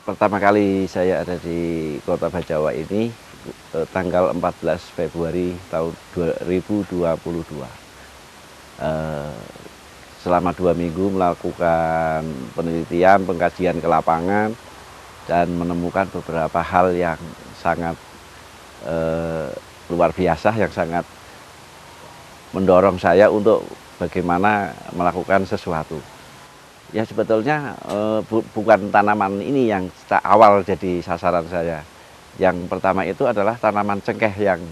Pertama kali saya ada di Kota Bajawa ini tanggal 14 Februari tahun 2022. Eh, Selama 2 minggu melakukan penelitian, pengkajian ke lapangan, dan menemukan beberapa hal yang sangat eh, luar biasa, yang sangat mendorong saya untuk bagaimana melakukan sesuatu. Ya sebetulnya bukan tanaman ini yang awal jadi sasaran saya. Yang pertama itu adalah tanaman cengkeh yang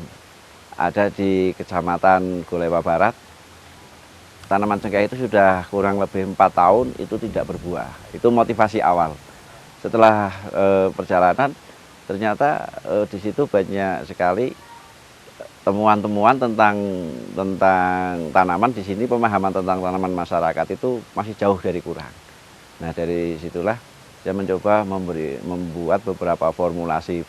ada di Kecamatan Golewa Barat. Tanaman cengkeh itu sudah kurang lebih 4 tahun itu tidak berbuah. Itu motivasi awal. Setelah perjalanan ternyata di situ banyak sekali temuan-temuan tentang tanaman. Di sini pemahaman tentang tanaman masyarakat itu masih jauh dari kurang. Nah, dari situlah saya mencoba membuat beberapa formulasi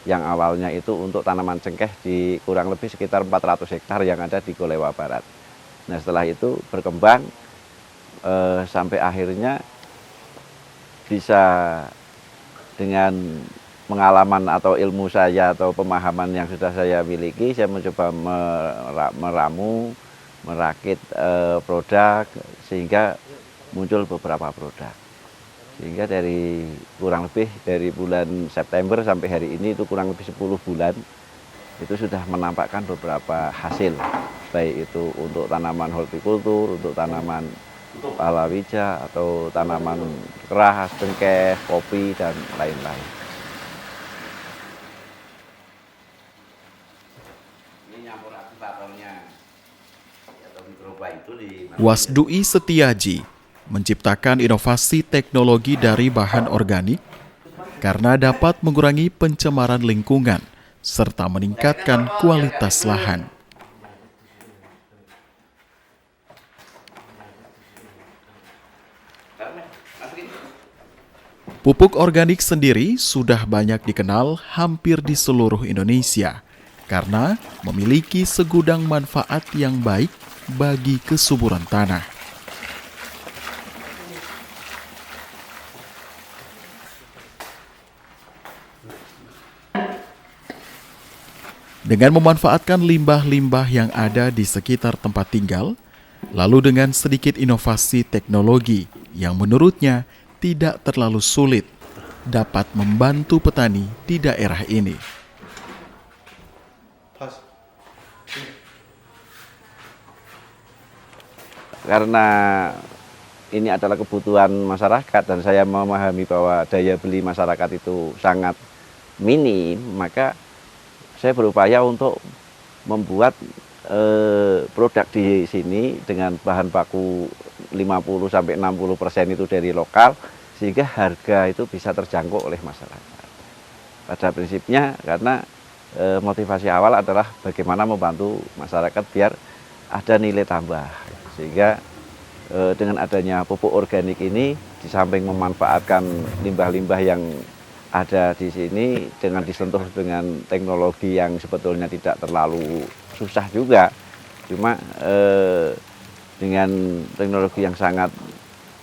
yang awalnya itu untuk tanaman cengkeh di kurang lebih sekitar 400 hektar yang ada di Golewa Barat. Nah, setelah itu berkembang sampai akhirnya bisa dengan pengalaman atau ilmu saya atau pemahaman yang sudah saya miliki, saya mencoba meramu, merakit produk sehingga muncul beberapa produk. Sehingga dari kurang lebih dari bulan September sampai hari ini itu kurang lebih 10 bulan itu sudah menampakkan beberapa hasil, baik itu untuk tanaman hortikultur, untuk tanaman palawija atau tanaman kerah, cengkeh, kopi, dan lain-lain. Wasdui Setiaji menciptakan inovasi teknologi dari bahan organik karena dapat mengurangi pencemaran lingkungan serta meningkatkan kualitas lahan. Pupuk organik sendiri sudah banyak dikenal hampir di seluruh Indonesia karena memiliki segudang manfaat yang baik bagi kesuburan tanah. Dengan memanfaatkan limbah-limbah yang ada di sekitar tempat tinggal, lalu dengan sedikit inovasi teknologi yang menurutnya tidak terlalu sulit, dapat membantu petani di daerah ini. Karena ini adalah kebutuhan masyarakat dan saya memahami bahwa daya beli masyarakat itu sangat minim, maka saya berupaya untuk membuat produk di sini dengan bahan baku 50-60% itu dari lokal, sehingga harga itu bisa terjangkau oleh masyarakat. Pada prinsipnya karena motivasi awal adalah bagaimana membantu masyarakat biar ada nilai tambah, sehingga dengan adanya pupuk organik ini, di samping memanfaatkan limbah-limbah yang ada di sini dengan disentuh dengan teknologi yang sebetulnya tidak terlalu susah juga, cuma dengan teknologi yang sangat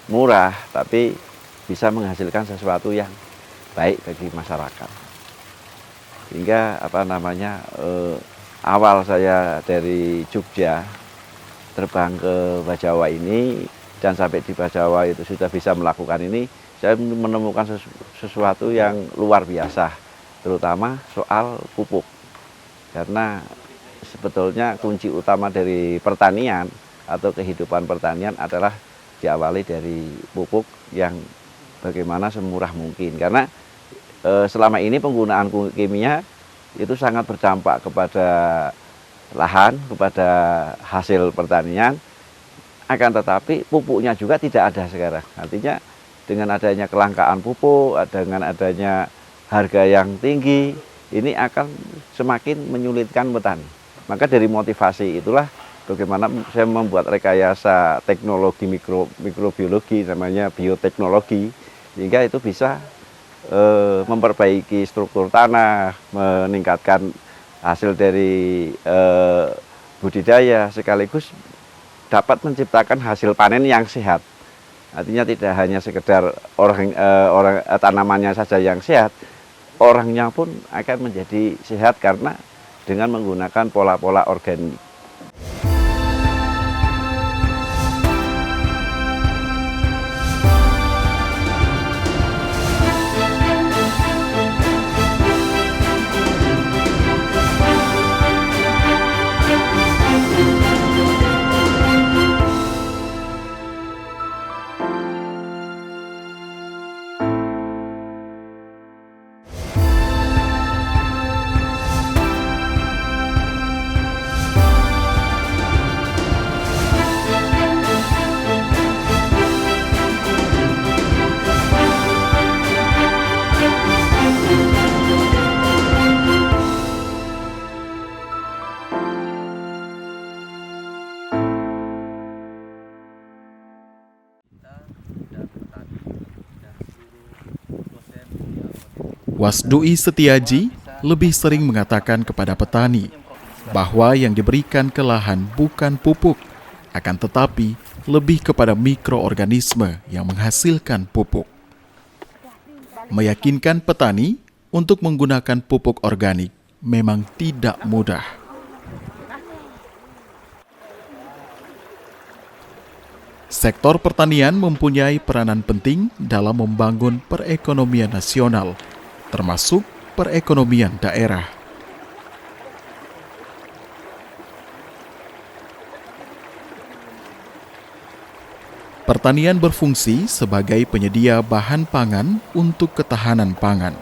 murah tapi bisa menghasilkan sesuatu yang baik bagi masyarakat. Sehingga awal saya dari Jogja terbang ke Bajawa ini, dan sampai di Bajawa itu sudah bisa melakukan ini, saya menemukan sesuatu yang luar biasa, terutama soal pupuk. Karena sebetulnya kunci utama dari pertanian atau kehidupan pertanian adalah diawali dari pupuk yang bagaimana semurah mungkin. Karena selama ini penggunaan kimia itu sangat berdampak kepada lahan, kepada hasil pertanian, akan tetapi pupuknya juga tidak ada sekarang. Artinya dengan adanya kelangkaan pupuk, dengan adanya harga yang tinggi, ini akan semakin menyulitkan petani. Maka dari motivasi itulah bagaimana saya membuat rekayasa teknologi mikrobiologi, namanya bioteknologi, sehingga itu bisa memperbaiki struktur tanah, meningkatkan hasil dari budidaya, sekaligus dapat menciptakan hasil panen yang sehat. Artinya tidak hanya sekedar tanamannya saja yang sehat, orangnya pun akan menjadi sehat karena dengan menggunakan pola-pola organik. Wasdui Setiaji lebih sering mengatakan kepada petani bahwa yang diberikan ke lahan bukan pupuk, akan tetapi lebih kepada mikroorganisme yang menghasilkan pupuk. Meyakinkan petani untuk menggunakan pupuk organik memang tidak mudah. Sektor pertanian mempunyai peranan penting dalam membangun perekonomian nasional, termasuk perekonomian daerah. Pertanian berfungsi sebagai penyedia bahan pangan untuk ketahanan pangan.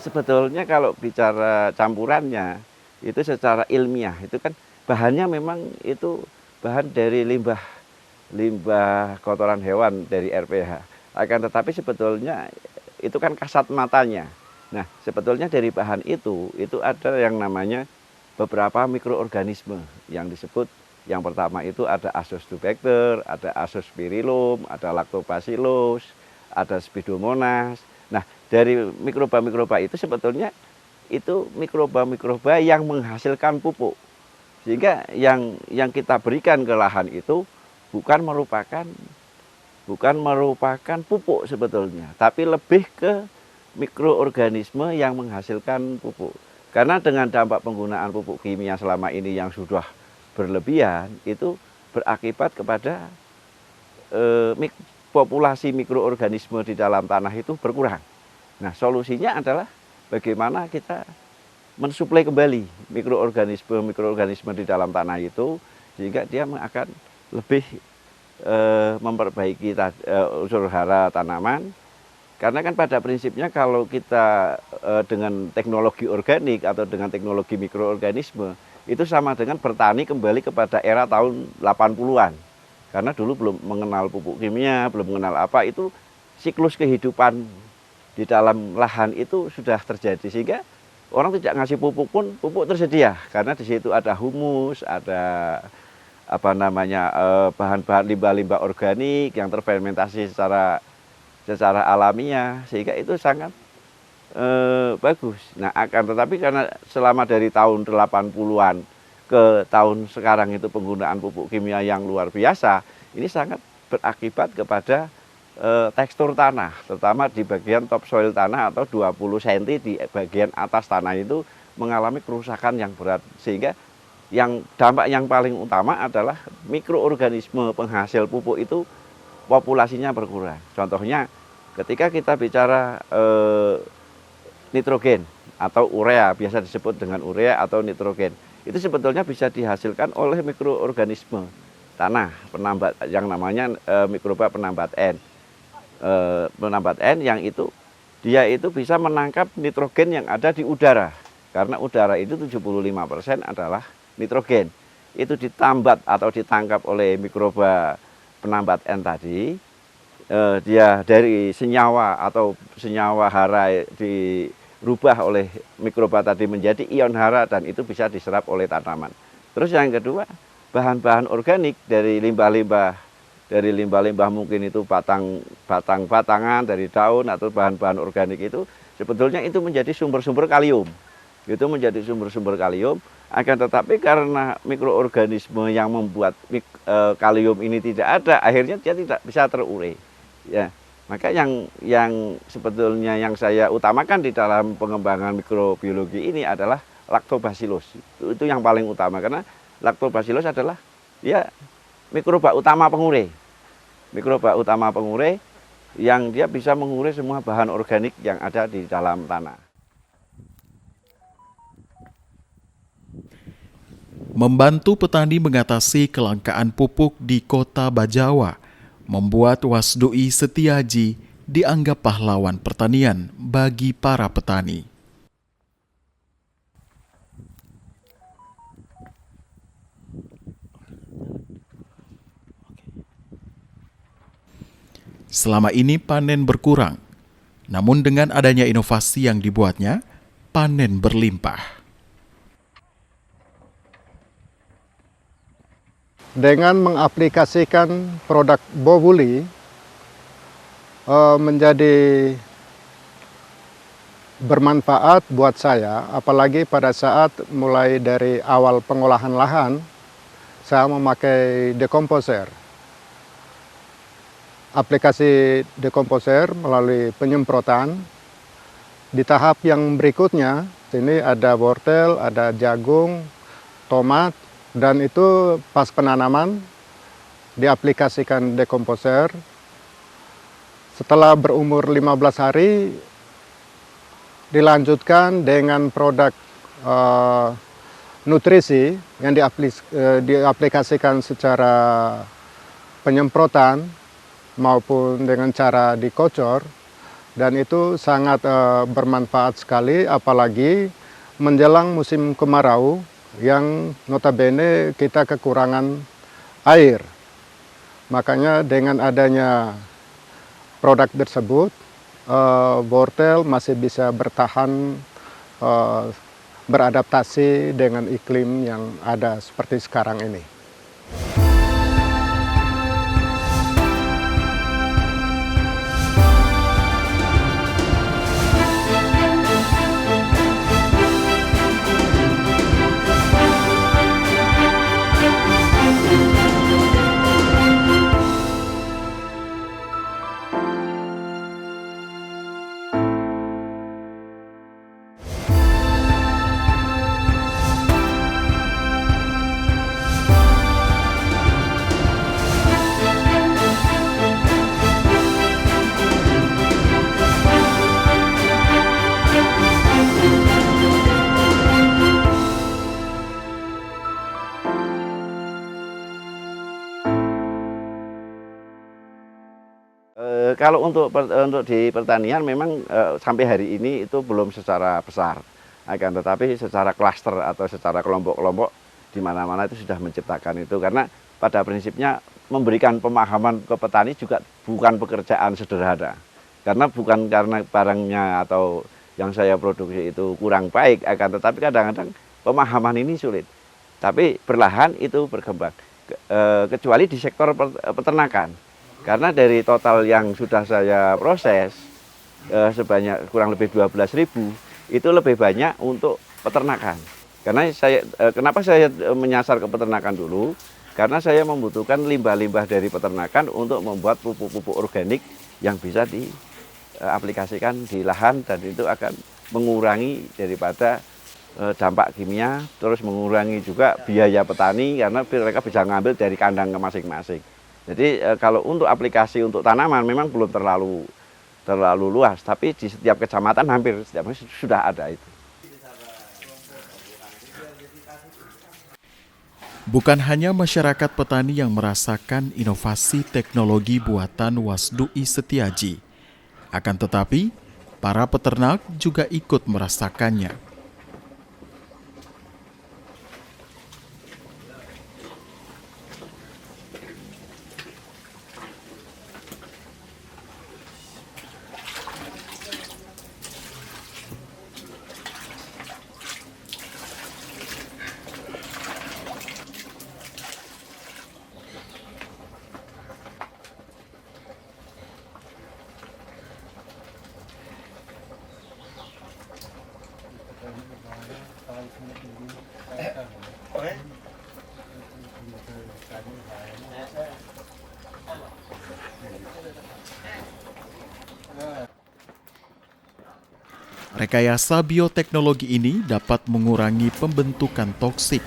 Sebetulnya kalau bicara campurannya, itu secara ilmiah, itu kan bahannya memang itu bahan dari limbah kotoran hewan dari RPH. Akan tetapi sebetulnya itu kan kasat matanya. Nah, sebetulnya dari bahan itu ada yang namanya beberapa mikroorganisme yang disebut, yang pertama itu ada Azotobacter, ada Azospirillum, ada Lactobacillus, ada Spidomonas. Nah, dari mikroba-mikroba itu sebetulnya itu mikroba-mikroba yang menghasilkan pupuk. Sehingga yang kita berikan ke lahan itu bukan merupakan pupuk sebetulnya, tapi lebih ke mikroorganisme yang menghasilkan pupuk. Karena dengan dampak penggunaan pupuk kimia selama ini yang sudah berlebihan, itu berakibat kepada populasi mikroorganisme di dalam tanah itu berkurang. Nah, solusinya adalah bagaimana kita mensuplai kembali mikroorganisme di dalam tanah itu, sehingga dia akan lebih memperbaiki unsur hara tanaman. Karena kan pada prinsipnya kalau kita dengan teknologi organik atau dengan teknologi mikroorganisme, itu sama dengan bertani kembali kepada era tahun 80-an. Karena dulu belum mengenal pupuk kimia, belum mengenal apa, itu siklus kehidupan di dalam lahan itu sudah terjadi, sehingga orang tidak ngasih pupuk pun pupuk tersedia, karena di situ ada humus, ada bahan-bahan limbah-limbah organik yang terfermentasi secara alamiah, sehingga itu sangat bagus. Nah, akan tetapi karena selama dari tahun 80-an ke tahun sekarang itu penggunaan pupuk kimia yang luar biasa, ini sangat berakibat kepada tekstur tanah, terutama di bagian topsoil tanah atau 20 cm di bagian atas tanah itu mengalami kerusakan yang berat, sehingga dampak yang paling utama adalah mikroorganisme penghasil pupuk itu populasinya berkurang. Contohnya ketika kita bicara nitrogen atau urea, biasa disebut dengan urea atau nitrogen, itu sebetulnya bisa dihasilkan oleh mikroorganisme tanah penambat yang namanya mikroba penambat N. Penambat N yang itu dia itu bisa menangkap nitrogen yang ada di udara, karena udara itu 75% adalah nitrogen. Itu ditambat atau ditangkap oleh mikroba penambat N tadi, dia dari senyawa atau senyawa hara dirubah oleh mikroba tadi menjadi ion hara, dan itu bisa diserap oleh tanaman. Terus yang kedua, bahan-bahan organik dari limbah-limbah mungkin itu batangan dari daun atau bahan-bahan organik itu sebetulnya itu menjadi sumber-sumber kalium. itu menjadi sumber-sumber kalium. Akan tetapi karena mikroorganisme yang membuat kalium ini tidak ada, akhirnya dia tidak bisa terurai. Ya, maka yang sebetulnya yang saya utamakan di dalam pengembangan mikrobiologi ini adalah Lactobacillus. Itu yang paling utama karena Lactobacillus adalah ya mikroba utama pengurai. Mikroba utama pengurai yang dia bisa mengurai semua bahan organik yang ada di dalam tanah. Membantu petani mengatasi kelangkaan pupuk di Kota Bajawa membuat Wasdui Setiaji dianggap pahlawan pertanian bagi para petani. Selama ini panen berkurang, namun dengan adanya inovasi yang dibuatnya, panen berlimpah. Dengan mengaplikasikan produk Bovuli menjadi bermanfaat buat saya, apalagi pada saat mulai dari awal pengolahan lahan, saya memakai dekomposer. Aplikasi dekomposer melalui penyemprotan. Di tahap yang berikutnya, sini ada wortel, ada jagung, tomat, dan itu pas penanaman diaplikasikan dekomposer. Setelah berumur 15 hari dilanjutkan dengan produk nutrisi yang diaplikasikan secara penyemprotan maupun dengan cara dikocor, dan itu sangat bermanfaat sekali apalagi menjelang musim kemarau yang notabene kita kekurangan air. Makanya dengan adanya produk tersebut, wortel masih bisa bertahan, beradaptasi dengan iklim yang ada seperti sekarang ini. Kalau untuk di pertanian memang sampai hari ini itu belum secara besar, akan tetapi secara klaster atau secara kelompok-kelompok di mana-mana itu sudah menciptakan itu, karena pada prinsipnya memberikan pemahaman ke petani juga bukan pekerjaan sederhana, karena bukan karena barangnya atau yang saya produksi itu kurang baik, akan tetapi kadang-kadang pemahaman ini sulit, tapi perlahan itu berkembang, kecuali di sektor peternakan. Karena dari total yang sudah saya proses sebanyak kurang lebih 12.000, itu lebih banyak untuk peternakan. Karena kenapa saya menyasar ke peternakan dulu? Karena saya membutuhkan limbah-limbah dari peternakan untuk membuat pupuk-pupuk organik yang bisa diaplikasikan di lahan, dan itu akan mengurangi daripada dampak kimia, terus mengurangi juga biaya petani karena mereka bisa ngambil dari kandang ke masing-masing. Jadi kalau untuk aplikasi untuk tanaman memang belum terlalu luas, tapi di setiap kecamatan hampir setiap sudah ada itu. Bukan hanya masyarakat petani yang merasakan inovasi teknologi buatan Wasdui Setiaji, akan tetapi para peternak juga ikut merasakannya. Rekayasa bioteknologi ini dapat mengurangi pembentukan toksik,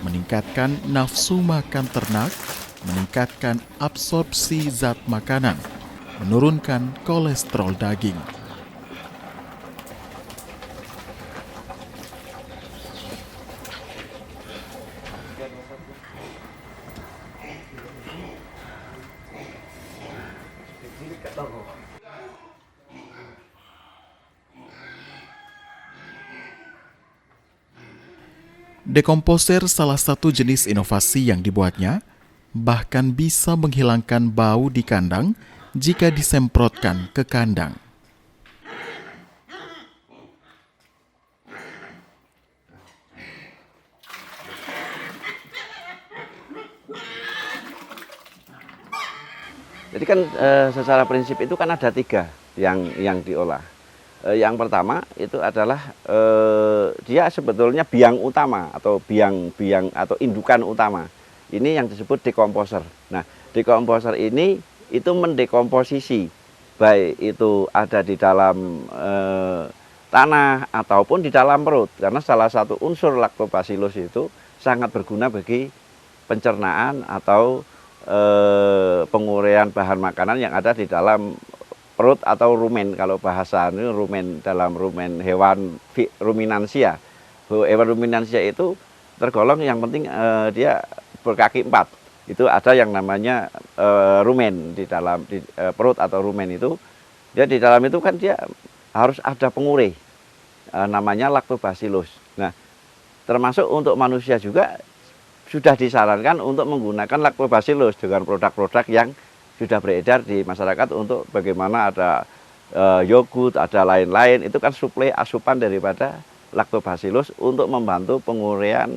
meningkatkan nafsu makan ternak, meningkatkan absorpsi zat makanan, menurunkan kolesterol daging. Dekomposer salah satu jenis inovasi yang dibuatnya, bahkan bisa menghilangkan bau di kandang jika disemprotkan ke kandang. Jadi kan secara prinsip itu kan ada 3 yang diolah. Yang pertama itu adalah dia sebetulnya biang utama atau biang atau indukan utama. Ini yang disebut dekomposer. Nah, dekomposer ini itu mendekomposisi, baik itu ada di dalam tanah ataupun di dalam perut. Karena salah satu unsur Lactobacillus itu sangat berguna bagi pencernaan atau penguraian bahan makanan yang ada di dalam perut atau rumen. Kalau bahasa ini rumen, dalam rumen hewan ruminansia. Hewan ruminansia itu tergolong yang penting dia berkaki 4. Itu ada yang namanya rumen di dalam perut atau rumen itu. Dia di dalam itu kan dia harus ada pengurai namanya Lactobacillus. Nah, termasuk untuk manusia juga sudah disarankan untuk menggunakan Lactobacillus dengan produk-produk yang sudah beredar di masyarakat untuk bagaimana ada yogurt, ada lain-lain. Itu kan suplai asupan daripada Lactobacillus untuk membantu penguraian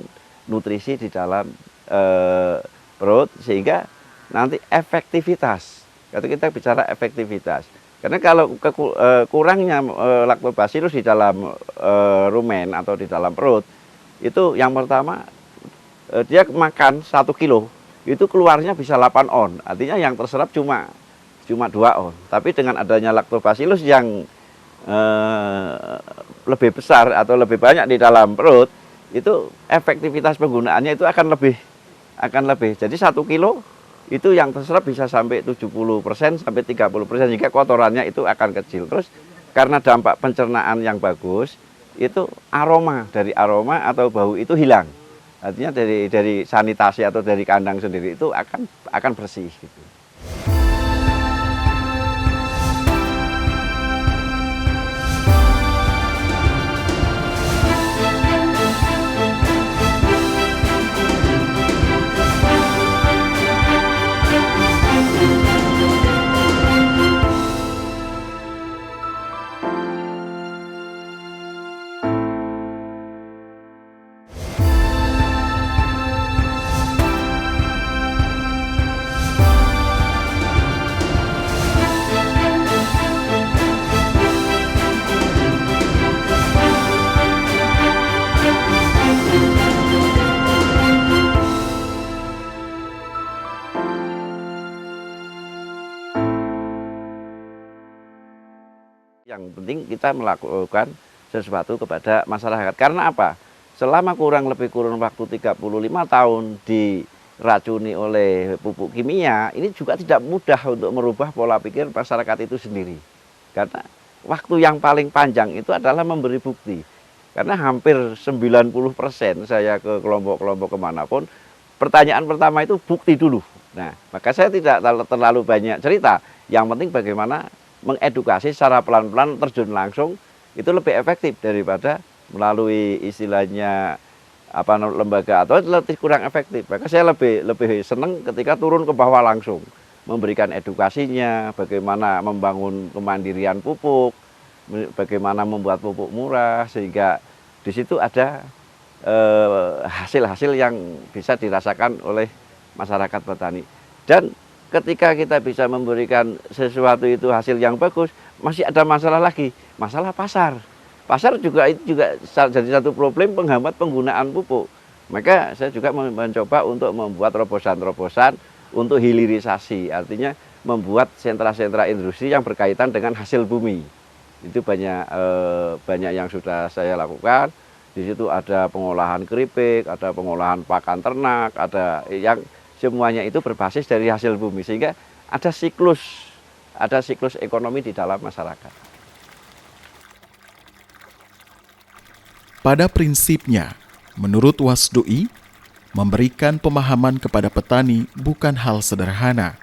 nutrisi di dalam perut, sehingga nanti efektivitas. Kalau kita bicara efektivitas, karena kalau kurangnya Lactobacillus di dalam rumen atau di dalam perut, itu yang pertama dia makan 1 kilo, itu keluarnya bisa 8 on. Artinya yang terserap cuma 2 on. Tapi dengan adanya Lactobacillus yang lebih besar atau lebih banyak di dalam perut, itu efektivitas penggunaannya itu akan lebih. Jadi 1 kilo itu yang terserap bisa sampai 70% sampai 30%, jika kotorannya itu akan kecil. Terus karena dampak pencernaan yang bagus, itu aroma atau bau itu hilang. Artinya dari sanitasi atau dari kandang sendiri itu akan bersih gitu. Yang penting kita melakukan sesuatu kepada masyarakat. Karena apa? Selama kurun waktu 35 tahun diracuni oleh pupuk kimia, ini juga tidak mudah untuk merubah pola pikir masyarakat itu sendiri. Karena waktu yang paling panjang itu adalah memberi bukti. Karena hampir 90% saya ke kelompok-kelompok kemanapun, pertanyaan pertama itu bukti dulu. Nah, maka saya tidak terlalu banyak cerita. Yang penting bagaimana mengedukasi secara pelan-pelan, terjun langsung, itu lebih efektif daripada melalui istilahnya lembaga, atau lebih kurang efektif. Maka saya lebih senang ketika turun ke bawah langsung, memberikan edukasinya, bagaimana membangun kemandirian pupuk, bagaimana membuat pupuk murah, sehingga di situ ada hasil-hasil yang bisa dirasakan oleh masyarakat petani. Dan ketika kita bisa memberikan sesuatu itu hasil yang bagus, masih ada masalah lagi, masalah pasar. pasar juga itu juga jadi satu problem penghambat penggunaan pupuk. Maka saya juga mencoba untuk membuat terobosan-terobosan untuk hilirisasi, artinya membuat sentra-sentra industri yang berkaitan dengan hasil bumi. Itu banyak yang sudah saya lakukan. Di situ ada pengolahan keripik, ada pengolahan pakan ternak, ada yang semuanya itu berbasis dari hasil bumi, sehingga ada siklus ekonomi di dalam masyarakat. Pada prinsipnya, menurut Wasdoi, memberikan pemahaman kepada petani bukan hal sederhana.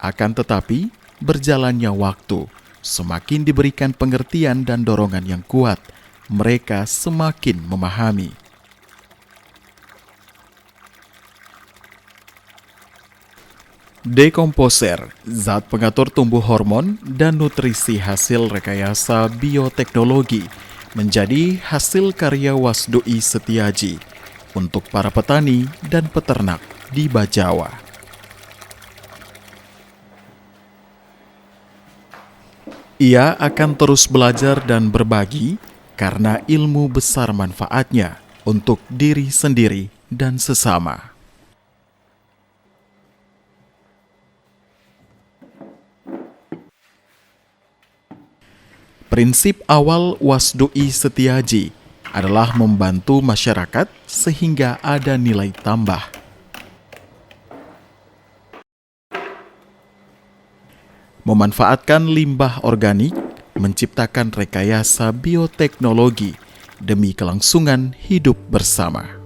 Akan tetapi, berjalannya waktu, semakin diberikan pengertian dan dorongan yang kuat, mereka semakin memahami. Dekomposer, zat pengatur tumbuh hormon dan nutrisi hasil rekayasa bioteknologi, menjadi hasil karya Wasdoi Setiaji untuk para petani dan peternak di Bajawa. Ia akan terus belajar dan berbagi karena ilmu besar manfaatnya untuk diri sendiri dan sesama. Prinsip awal Wasdoi Setiaji adalah membantu masyarakat sehingga ada nilai tambah. Memanfaatkan limbah organik, menciptakan rekayasa bioteknologi demi kelangsungan hidup bersama.